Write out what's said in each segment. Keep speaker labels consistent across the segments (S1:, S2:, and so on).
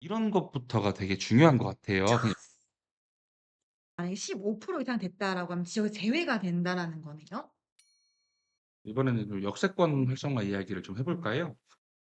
S1: 이런 것부터가 되게 중요한 것 같아요. 그냥
S2: 만약에 15% 이상 됐다라고 하면 지역이 제외가 된다라는 거네요?
S1: 이번에는 좀 역세권 활성화 이야기를 좀 해 볼까요?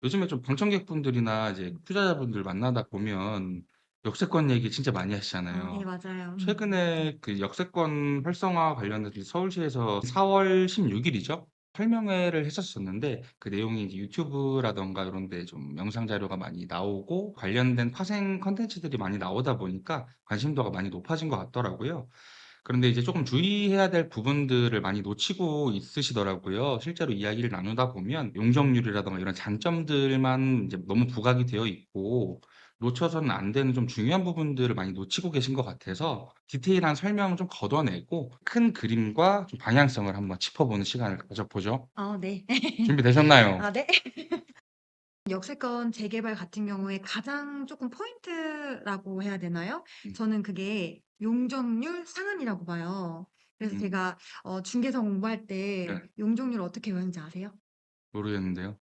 S1: 요즘에 좀 방청객분들이나 이제 투자자분들 만나다 보면 역세권 얘기 진짜 많이
S2: 아 네
S1: 하시잖아요.
S2: 맞아요.
S1: 최근에 그 역세권 활성화 관련해서 서울시에서 4월 16일 일이죠. 설명회를 했었었는데 그 내용이 이제 유튜브라든가 이런 데 좀 영상 자료가 많이 나오고 관련된 파생 콘텐츠들이 많이 나오다 보니까 관심도가 많이 높아진 것 같더라고요. 그런데 이제 조금 주의해야 될 부분들을 많이 놓치고 있으시더라고요. 실제로 이야기를 나누다 보면 용적률이라든가 이런 장점들만 이제 너무 부각이 되어 있고 놓쳐서는 안 되는 좀 중요한 부분들을 많이 놓치고 계신 것 같아서 디테일한 설명을 좀 걷어내고 큰 그림과 좀 방향성을 한번 짚어보는 시간을 가져보죠.
S2: 네.
S1: 준비되셨나요?
S2: 아 네. 역세권 재개발 같은 경우에 가장 쪼끔 포인트라고 해야 되나요?
S1: 음.
S2: 저는 그게 용적률 상한이라고 봐요. 그래서
S1: 음.
S2: 제가 중개사 공부할 때
S1: 네.
S2: 용적률 어떻게 외웠는지 아세요?
S1: 모르겠는데요.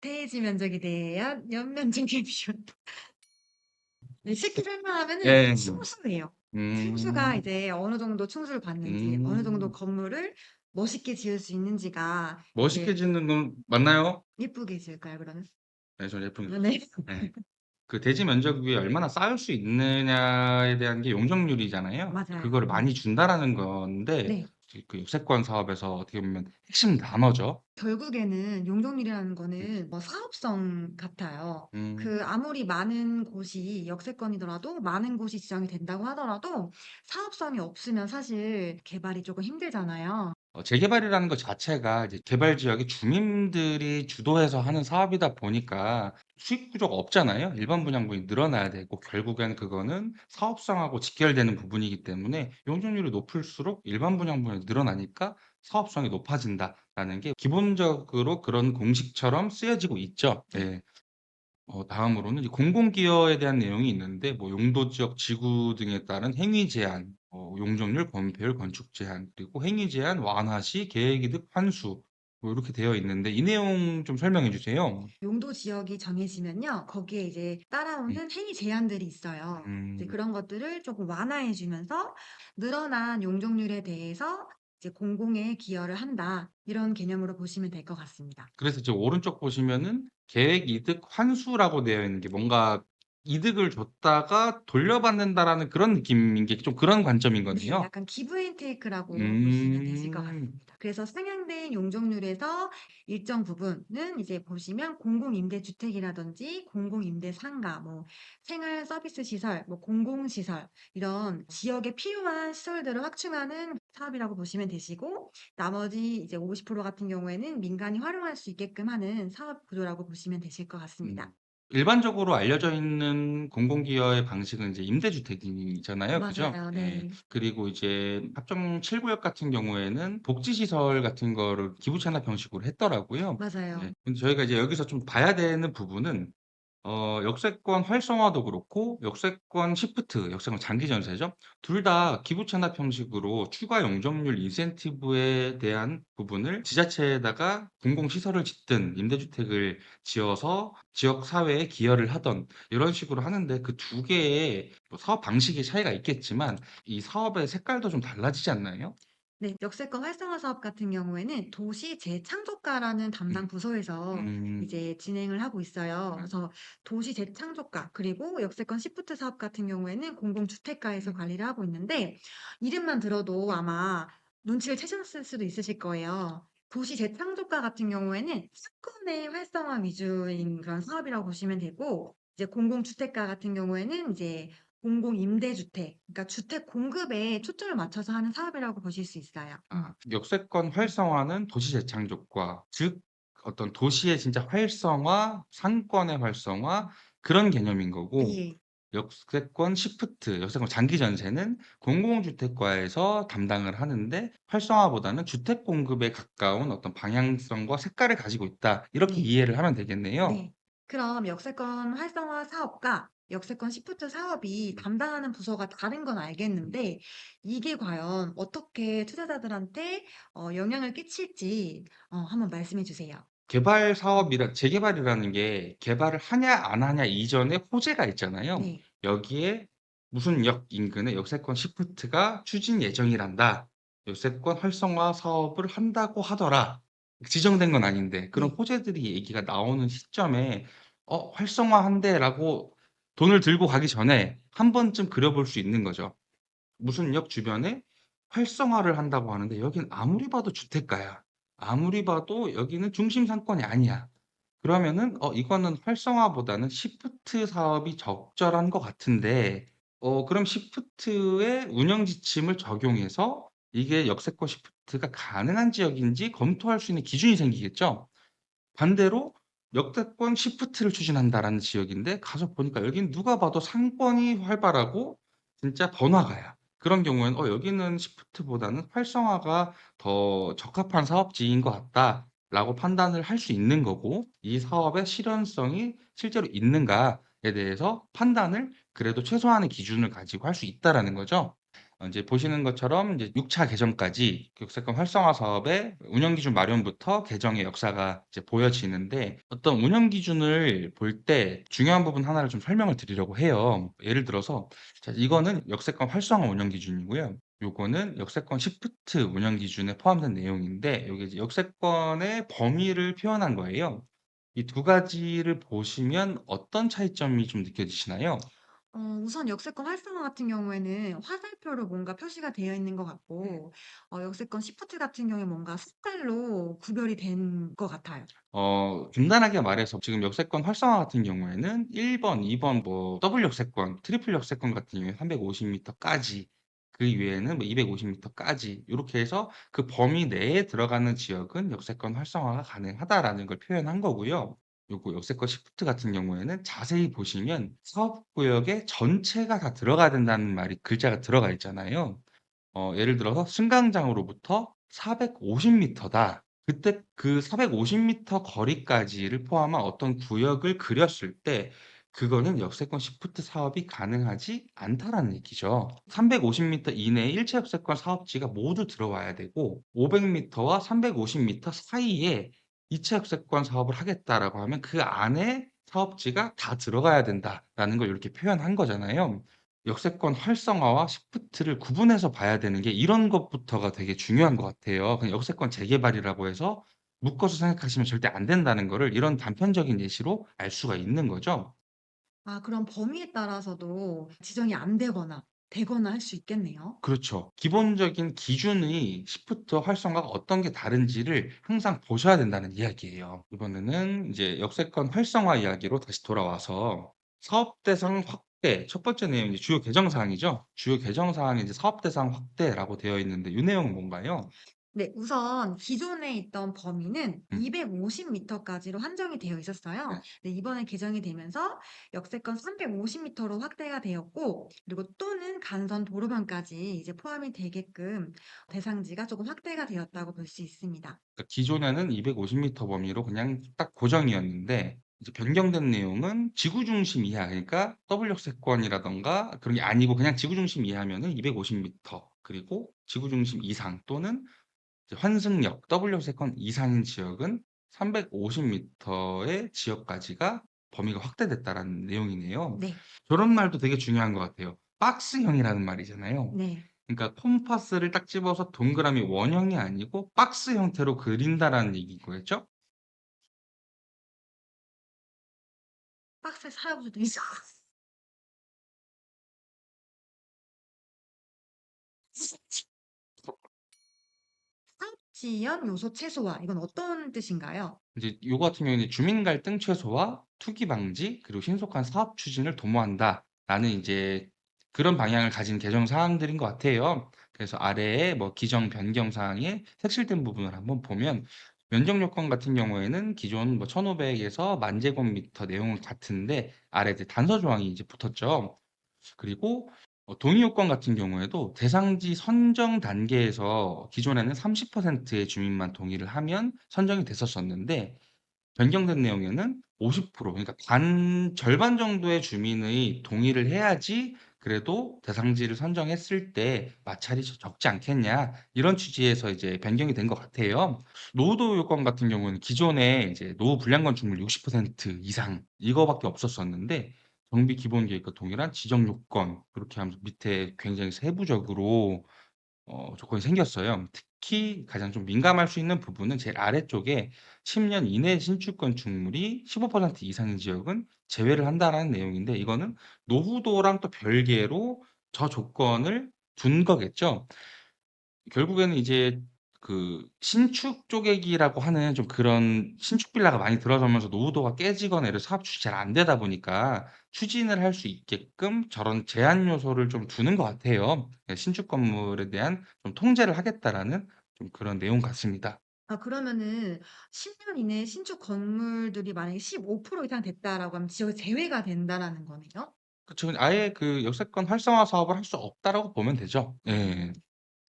S2: 대지 면적에 대한 연면적의 비율. 네 쉽게 설명하면은
S1: 예.
S2: 층수예요. 층수가
S1: 음.
S2: 이제 어느 정도 층수를 받는지 어느 정도
S1: 음.
S2: 건물을 멋있게 지을 수 있는지가
S1: 멋있게
S2: 이제
S1: 짓는 건 맞나요?
S2: 예쁘게 지을까요 그러면?
S1: 네, 저 예쁜 게
S2: 아
S1: 좋습니다.
S2: 네.
S1: 예. 그 대지 면적 위에 얼마나 쌓을 수 있느냐에 대한 게 용적률이잖아요.
S2: 맞아요.
S1: 그거를 많이 준다라는 건데
S2: 네.
S1: 그 역세권 사업에서 어떻게 보면 핵심 단어죠.
S2: 결국에는 용적률이라는
S1: 음.
S2: 거는 사업성 같아요.
S1: 음.
S2: 그 아무리 많은 곳이 역세권이더라도 많은 곳이 지정이 된다고 하더라도 사업성이 없으면 사실 개발이 쪼끔 힘들잖아요.
S1: 재개발이라는 것 자체가 이제 개발 지역의 주민들이 주도해서 하는 사업이다 보니까 수익 구조가 없잖아요. 일반 분양분이 늘어나야 되고 결국엔 그거는 사업성하고 직결되는 부분이기 때문에 용적률이 높을수록 일반 분양분이 늘어나니까 사업성이 높아진다라는 게 기본적으로 그런 공식처럼 쓰여지고 있죠.
S2: 네.
S1: 예. 다음으로는 이제 공공기여에 대한 내용이 있는데 뭐 용도 지역 지구 등에 따른 행위 제한, 용적률, 건폐율, 건축 제한, 그리고 행위 제한 완화 시 계획이득 환수 뭐 이렇게 되어 있는데 이 내용 좀 설명해 주세요.
S2: 용도 지역이 정해지면요. 거기에 이제
S1: 음.
S2: 따라오는 행위 제한들이 있어요. 이제
S1: 음.
S2: 그런 것들을 조금 완화해 주면서 늘어난 용적률에 대해서 이제 공공에 기여를 한다. 이런 개념으로 보시면 될 것 같습니다.
S1: 그래서 지금 오른쪽 보시면은 계획 이득 환수라고 되어 있는 게 뭔가 이득을 줬다가 돌려받는다라는 그런 느낌인 게 좀 그런 관점인
S2: 네.
S1: 거네요.
S2: 약간 기브 앤 테이크라고 보시면 되실 것
S1: 음.
S2: 같습니다. 그래서 상향된 용적률에서 일정 부분은 이제 보시면 공공임대주택이라든지 공공임대상가, 뭐 생활 서비스 시설, 뭐 공공시설 이런 지역에 필요한 시설들을 확충하는 사업이라고 보시면 되시고 나머지 이제 50% 같은 경우에는 민간이 활용할 수 있게끔 하는 사업 구조라고 보시면 되실 것
S1: 음.
S2: 같습니다.
S1: 일반적으로 알려져 있는 공공기여의 방식은 이제 임대주택이잖아요. 그죠?
S2: 맞아요.
S1: 예.
S2: 네.
S1: 그리고 이제 합정 7 구역 같은 경우에는 복지시설 같은 거를 기부 채납 형식으로 했더라고요. 네.
S2: 맞아요.
S1: 근데 저희가 이제 여기서 좀 봐야 되는 부분은 역세권 활성화도 그렇고 역세권 시프트, 역세권 장기 전세죠. 둘 다 기부 채납 형식으로 추가 용적률 인센티브에 대한 부분을 지자체에다가 공공시설을 짓든 임대주택을 지어서 지역 사회에 기여를 하던 이런 식으로 하는데 그 두 개의 뭐 사업 방식의 차이가 있겠지만 이 사업의 색깔도 좀 달라지지 않나요?
S2: 네. 역세권 활성화 사업 같은 경우에는 도시 재창조과라는
S1: 음.
S2: 담당 부서에서
S1: 음.
S2: 이제 진행을 하고 있어요.
S1: 음.
S2: 그래서 도시 재창조과 그리고 역세권 시프트 사업 같은 경우에는 공공주택가에서
S1: 음.
S2: 관리를 하고 있는데 이름만 들어도 아마 눈치를 채셨을 수도 있으실 거예요. 도시 재창조과 같은 경우에는 사건의 활성화 위주인 그런 사업이라고 보시면 되고 이제 공공주택가 같은 경우에는 이제 공공임대주택 그러니까 주택 공급에 초점을 맞춰서 하는 사업이라고 보실 수 있어요.
S1: 역세권 활성화는 도시 재창조과, 즉 어떤 도시의 진짜 활성화, 상권의 활성화 그런 개념인 거고
S2: 예.
S1: 역세권 시프트, 역세권 장기 전세는 공공주택과에서 담당을 하는데 활성화보다는 주택 공급에 가까운 어떤 방향성과 색깔을 가지고 있다. 이렇게
S2: 네.
S1: 이해를 하면 되겠네요.
S2: 네. 그럼 역세권 활성화 사업과 역세권 시프트 사업이
S1: 음.
S2: 담당하는 부서가 다른 건 알겠는데 이게 과연 어떻게 투자자들한테 영향을 끼칠지 한번 말씀해 주세요.
S1: 개발 사업이라 재개발이라는 게 개발을 하냐 안 하냐 이전에 호재가 있잖아요.
S2: 네.
S1: 여기에 무슨 역 인근에 역세권 시프트가 추진 예정이란다. 역세권 활성화 사업을 한다고 하더라. 지정된 건 아닌데 그런
S2: 네.
S1: 호재들이 얘기가 나오는 시점에 활성화한대라고 돈을 들고 가기 전에 한 번쯤 그려볼 수 있는 거죠. 무슨 역 주변에 활성화를 한다고 하는데 여긴 아무리 봐도 주택가야. 아무리 봐도 여기는 중심 상권이 아니야. 그러면은 이거는 활성화보다는 시프트 사업이 적절한 것 같은데 그럼 시프트의 운영 지침을 적용해서 이게 역세권 시프트가 가능한 지역인지 검토할 수 있는 기준이 생기겠죠. 반대로 역세권 시프트를 추진한다라는 지역인데 가서 보니까 여긴 누가 봐도 상권이 활발하고 진짜 번화가야. 그런 경우에는 여기는 시프트보다는 활성화가 더 적합한 사업지인 것 같다라고 판단을 할 수 있는 거고, 이 사업의 실현성이 실제로 있는가에 대해서 판단을 그래도 최소한의 기준을 가지고 할 수 있다라는 거죠. 이제 보시는 것처럼 이제 6차 개정까지 역세권 활성화 사업의 운영 기준 마련부터 개정의 역사가 이제 보여지는데, 어떤 운영 기준을 볼 때 중요한 부분 하나를 좀 설명을 드리려고 해요. 예를 들어서 자, 이거는 역세권 활성화 운영 기준이고요. 요거는 역세권 시프트 운영 기준에 포함된 내용인데, 여기 이제 역세권의 범위를 표현한 거예요. 이 두 가지를 보시면 어떤 차이점이 좀 느껴지시나요?
S2: 우선 역세권 활성화 같은 경우에는 화살표로 뭔가 표시가 되어 있는 것 같고 역세권 시프트 같은 경우에 뭔가 색깔로 구별이 된 것 같아요.
S1: 간단하게 말해서 지금 역세권 활성화 같은 경우에는 1 번, 2번 뭐 더블 역세권, 트리플 역세권 같은 경우에 350 미터까지, 그 이외에는 뭐 250 미터까지 요렇게 해서 그 범위 내에 들어가는 지역은 역세권 활성화가 가능하다라는 걸 표현한 거고요. 요거 역세권 시프트 같은 경우에는 자세히 보시면 사업구역의 전체가 다 들어가야 된다는 말이 글자가 들어가 있잖아요. 예를 들어서 승강장으로부터 450 미터다. 그때 그 450 미터 거리까지를 포함한 어떤 구역을 그렸을 때 그거는 역세권 시프트 사업이 가능하지 않다라는 얘기죠. 350 미터 이내에 일체 역세권 사업지가 모두 들어와야 되고 500 미터와 350 미터 사이에 이체 역세권 사업을 하겠다라고 하면 그 안에 사업지가 다 들어가야 된다라는 걸 이렇게 표현한 거잖아요. 역세권 활성화와 시프트를 구분해서 봐야 되는 게 이런 것부터가 되게 중요한 것 같아요. 그냥 역세권 재개발이라고 해서 묶어서 생각하시면 절대 안 된다는 거를 이런 단편적인 예시로 알 수가 있는 거죠.
S2: 아 그럼 범위에 따라서도 지정이 안 되거나 되거나 할 수 있겠네요.
S1: 그렇죠. 기본적인 기준의 시프트 활성화가 어떤 게 다른지를 항상 보셔야 된다는 이야기예요. 이번에는 이제 역세권 활성화 이야기로 다시 돌아와서 사업 대상 확대, 첫 번째 내용이 이제 주요 개정 사항이죠. 주요 개정 사항이 이제 사업 대상 확대라고 되어 있는데 이 내용은 뭔가요?
S2: 네. 우선 기존에 있던 범위는
S1: 음.
S2: 250 미터까지로 한정이 되어
S1: 네.
S2: 있었어요. 네 이번에 개정이 되면서 역세권 350 미터로 확대가 되었고 그리고 또는 간선 도로변까지 이제 포함이 되게끔 대상지가 조금 확대가 되었다고 볼 수 있습니다.
S1: 그러니까 기존에는 250 미터 범위로 그냥 딱 고정이었는데 이제 변경된 내용은 지구 중심 이하, 그러니까 더블 역세권이라든가 그런 게 아니고 그냥 지구 중심 이하면은 250 미터, 그리고 지구 중심 이상 또는 이제 환승역, 더블 역세권 이상인 지역은 350 미터의 지역까지가 범위가 확대됐다라는 내용이네요.
S2: 네.
S1: 저런 말도 되게 중요한 것 같아요. 박스형이라는 말이잖아요.
S2: 네.
S1: 그러니까 콤파스를 딱 집어서 동그라미 원형이 아니고 박스 형태로 그린다라는 얘기인 거겠죠?
S2: 박스에서 할아버지도 있어. 지연 요소 최소화 이건 어떤 뜻인가요?
S1: 이제 요거 같은 경우에는 주민 갈등 최소화, 투기 방지, 그리고 신속한 사업 추진을 도모한다라는 이제 그런 방향을 가진 개정 사항들인 것 같아요. 그래서 아래에 뭐 기정 변경 사항에 색칠된 부분을 한번 보면 면적 요건 같은 경우에는 기존 뭐 1,500에서 10,000제곱미터 내용은 같은데 아래 이제 단서 조항이 이제 붙었죠. 그리고 동의 요건 같은 경우에도 대상지 선정 단계에서 기존에는 30%의 주민만 동의를 하면 선정이 됐었었는데 변경된 내용에는 50%, 그러니까 절반 정도의 주민의 동의를 해야지 그래도 대상지를 선정했을 때 마찰이 적지 않겠냐 이런 취지에서 이제 변경이 된 것 같아요. 노후도 요건 같은 경우는 기존에 이제 노후 불량 건축물 60% 이상 이거밖에 없었었는데 정비 기본 계획과 동일한 지정 요건 그렇게 하면서 밑에 굉장히 세부적으로 조건이 생겼어요. 특히 가장 좀 민감할 수 있는 부분은 제일 아래쪽에 10년 이내 신축 건축물이 15% 이상인 지역은 제외를 한다라는 내용인데 이거는 노후도랑 또 별개로 저 조건을 둔 거겠죠. 결국에는 이제 그 신축 쪼개기라고 하는 좀 그런 신축 빌라가 많이 들어서면서 노후도가 깨지거나 이런 사업 추진이 잘 안 되다 보니까 추진을 할 수 있게끔 저런 제한 요소를 좀 두는 것 같아요. 예, 신축 건물에 대한 좀 통제를 하겠다라는 좀 그런 내용 같습니다.
S2: 아 그러면은 10년 이내에 신축 건물들이 만약에 15% 이상 됐다라고 하면 지역이 제외가 된다라는 거네요?
S1: 그쵸. 아예 그 역세권 활성화 사업을 할 수 없다라고 보면 되죠. 예.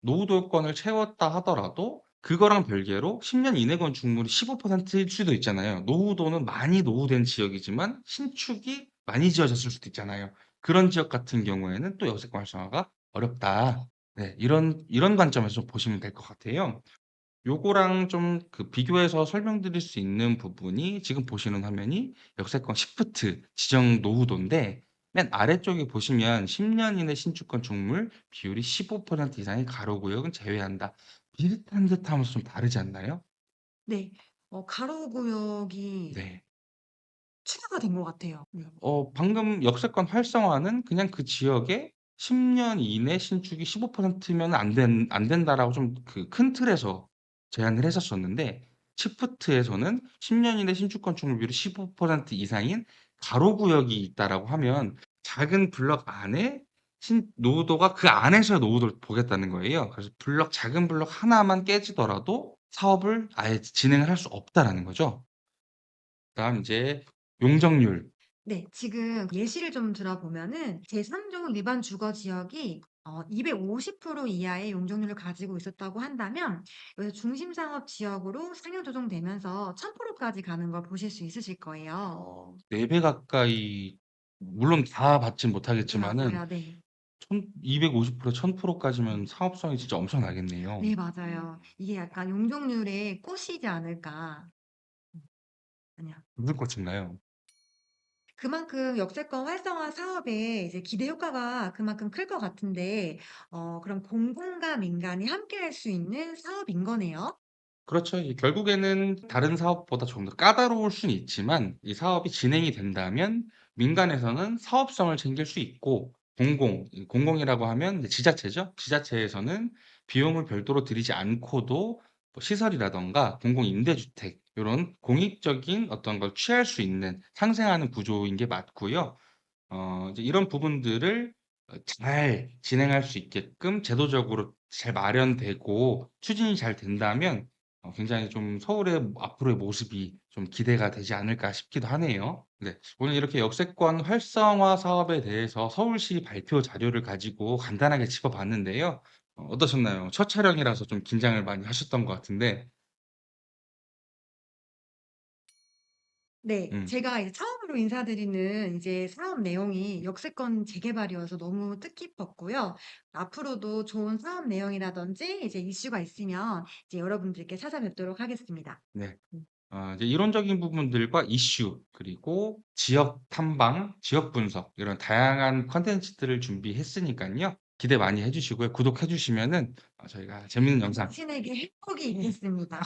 S1: 노후도 요건을 채웠다 하더라도 그거랑 별개로 10년 이내 건축물이 15%일 수도 있잖아요. 노후도는 많이 노후된 지역이지만 신축이 많이 지어졌을 수도 있잖아요. 그런 지역 같은 경우에는 또 역세권 활성화가 어렵다. 네. 이런 관점에서 좀 보시면 될 것 같아요. 요거랑 좀 그 비교해서 설명드릴 수 있는 부분이 지금 보시는 화면이 역세권 시프트 지정 노후도인데 맨 아래쪽에 보시면 10년 이내 신축 건축물 비율이 15% 이상의 가로 구역은 제외한다. 비슷한 듯하면서 좀 다르지 않나요?
S2: 네. 가로 구역이
S1: 네.
S2: 추가가 된 것 같아요. 네.
S1: 방금 역세권 활성화는 그냥 그 지역에 10년 이내 신축이 15%면 안 된다라고 좀 그 큰 틀에서 제안을 했었었는데 시프트에서는 10년 이내 신축 건축물 비율이 15% 이상인 가로 구역이 있다라고 하면 작은 블록 안에 신 노후도가 그 안에서의 노후도를 보겠다는 거예요. 그래서 작은 블록 하나만 깨지더라도 사업을 아예 진행을 할 수 없다라는 거죠. 그다음 이제 용적률.
S2: 네. 지금 예시를 좀 들어보면은 제3종 일반 주거 지역이 250% 이하의 용적률을 가지고 있었다고 한다면 여기서 중심 상업 지역으로 상향 조정되면서 1000% 까지 가는 걸 보실 수 있으실 거예요.
S1: 4배 가까이 물론 다 받진
S2: 네
S1: 못하겠지만은
S2: 맞아요. 네.
S1: 250% 1000% 까지면 사업성이 진짜 엄청나겠네요.
S2: 네 맞아요. 이게 약간 용적률에 꽃이지 않을까. 음 아니야.
S1: 무슨 꽃인가요?
S2: 그만큼 역세권 활성화 사업에 이제 기대 효과가 그만큼 클 것 같은데 그럼 공공과 민간이 함께할 수 있는 사업인 거네요.
S1: 그렇죠. 이 결국에는 다른 사업보다 좀 더 까다로울 수는 있지만 이 사업이 진행이 된다면 민간에서는 사업성을 챙길 수 있고 공공이라고 하면 이제 지자체죠. 지자체에서는 비용을 별도로 들이지 않고도 뭐 시설이라든가 공공임대주택 요런 공익적인 어떤 걸 취할 수 있는 상생하는 구조인 게 맞고요. 이제 이런 부분들을 잘 진행할 수 있게끔 제도적으로 잘 마련되고 추진이 잘 된다면 굉장히 좀 서울의 앞으로의 모습이 좀 기대가 되지 않을까 싶기도 하네요. 네. 오늘 이렇게 역세권 활성화 사업에 대해서 서울시 발표 자료를 가지고 간단하게 짚어 봤는데요. 어떠셨나요? 첫 촬영이라서 좀 긴장을 많이 하셨던 것 같은데.
S2: 네.
S1: 음.
S2: 제가 이제 처음으로 인사드리는 이제 사업 내용이 역세권 재개발이어서 너무 뜻깊었고요. 앞으로도 좋은 사업 내용이라든지 이제 이슈가 있으면 이제 여러분들께 찾아뵙도록 하겠습니다.
S1: 네.
S2: 음.
S1: 이제 이론적인 부분들과 이슈 그리고 지역 탐방, 지역 분석 이런 다양한 콘텐츠들을 준비했으니깐요. 기대 많이 해 주시고요. 구독해 주시면은 저희가 재밌는 영상
S2: 당신에게 행복이 있겠습니다.